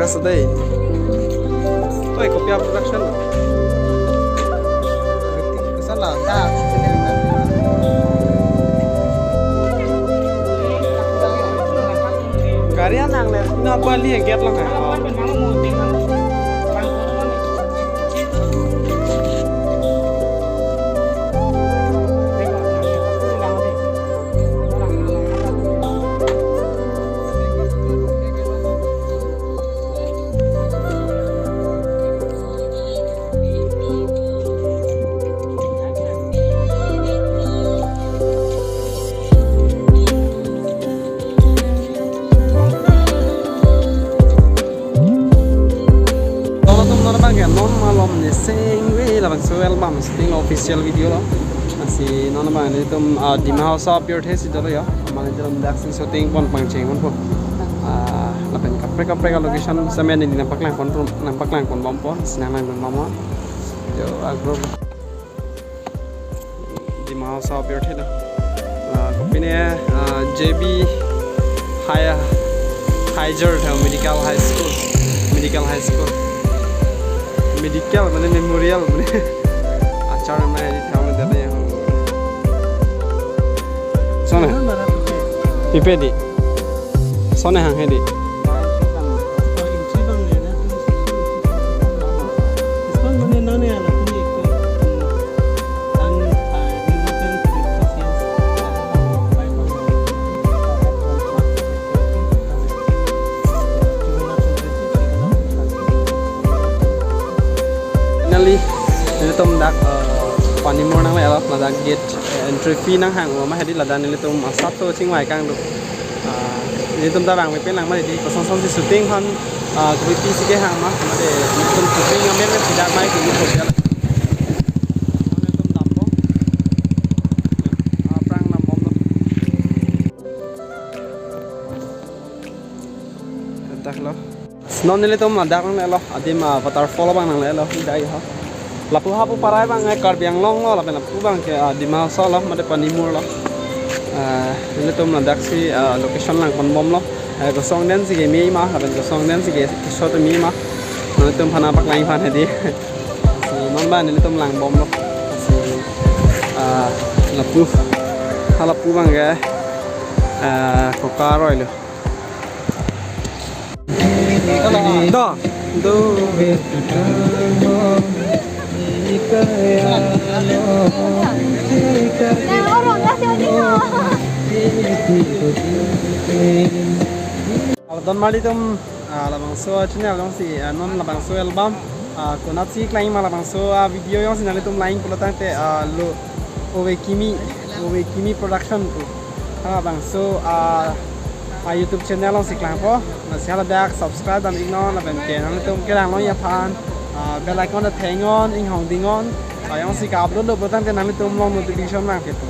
actress đây. Oi, copy production. Kesan lah. Karya nang le, na bali get lang ha. Album setting official video lo masih nona bang ini tum di house of your taste itu lo ya mana dalam daxing shooting pon pangceng pon lapen kapre location semen ini nampak lang pon bompo senang lang mama yo agro di house of your taste kopi ni JB Higer medical high school medical mana memorial mana acara mana di tahun itu yang sana pipedi sana hang hedi ini tum dak panimur nang le alap ladak gate entry fee nang hang ma hedi ladan ini tum asap to chingwai kang du ini tum ta bang me pen lang ma di kosong song si shooting han kri pi si ke hang ma de tum shooting amen me tidak mai ki ko ya ini tum dap po prang nam bom lo tak lo non ini tum adak nang le lo adim waterfall bang nang le lo dai ha lapu hapu parai bang ekor biang long lo lapen lapu bang ke di masa lo made panimur lo ini tum nadak si location lang panbom lo kosong den si mi ma lapen kosong den si shot mi ma ini tum phana pak lain phan hedi si non ban ini tum lang bom lo si lapu bang ke kokar lo do Don mali tum labang so channel dong si non labang so album kunat si klaim labang so video yang si nali tum lain pulatang te lo Owe Kimi production tu labang so YouTube channel dong si klaim po nasi dak subscribe dan ignore labang ke nali tum kerang lo ya pan bell icon da thengon ing hong dingon yang si ka upload lo pulatang te nali tum long notification mang ke tu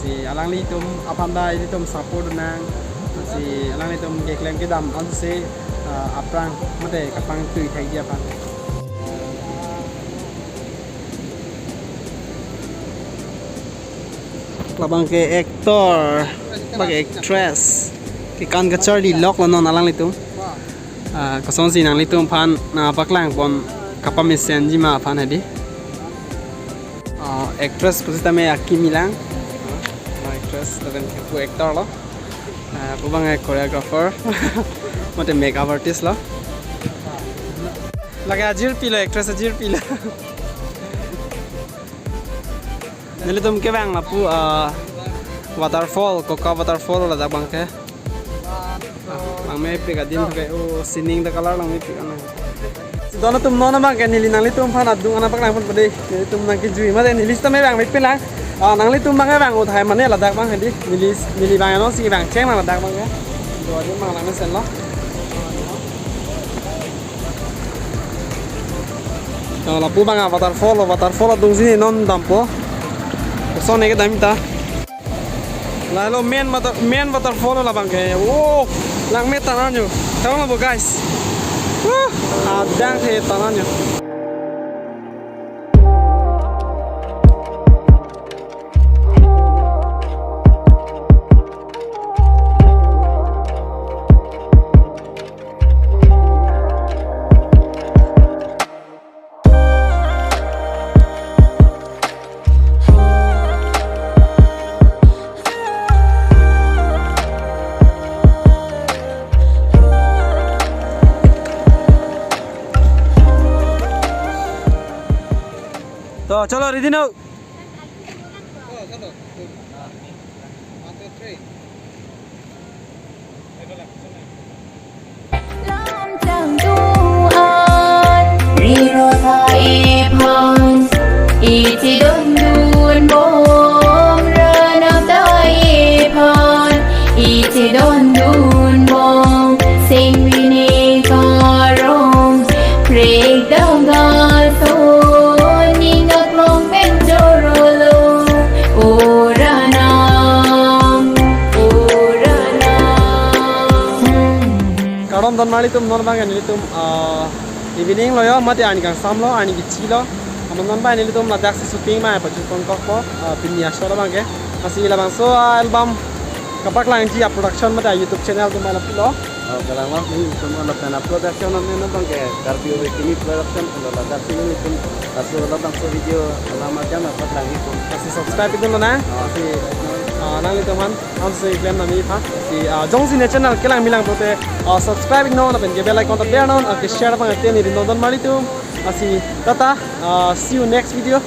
si alang li tum apanda ini tum support nang si alang li tum geklem ke dam an se aprang mate kapang tui thai dia pan labang ke actor bagi actress ke kan ka Charlie Lock lo non alang li tum kosong si nang li tum pan na paklang pon kapam senji ma pan hadi actress kusita me Aki Milang actress dan aku actor lo aku bang choreographer mate makeup artist lo lagi ajir pila actress ajir pila nili tum ke bang lapu waterfall koka waterfall la bang ke bang me pe gadin ke sining da color lang me pe ana dono tum nona bang ke nili nang li tum phan adung ana paklang pun pade nili tum nang ke jui mate nili sta me bang me pe lang nang li tum bang ke bang uthai mane la dak bang hedi nili bang no si bang cheng la dak bang ke do di mang lang sen lo la pu bang waterfall dung sini non dampo so ne ke dam ta la lo main waterfall la bang ke oh lang me tananyo tawang lo guys adang the tananyo तो चलो ready now. Iti don dun bom ranam tai phan Iti don dun bom sing vini karong break down ga so ningat long pen jorolo oranam Karon don mali tum non bang ani tum evening lo yo mate ani kang sam lo ani gichi lo amon ba ani tum ladak si shooting ma pa chu kon kok po pinya shora bang ke asi la bang so album kapak lang ji production mate YouTube channel tum ala pilo Kalau mau ini semua lakukan production nanti bang ke kardio ini production kalau lakukan ini pun asal lakukan video lama jam apa lagi pun asi subscribe itu lo na asi nang itu man am se claim na mi pha si jong si ne channel kelang milang prote subscribe no na pen ke bell icon ta bear no ke share bang te ni don mali tum asi tata see you next video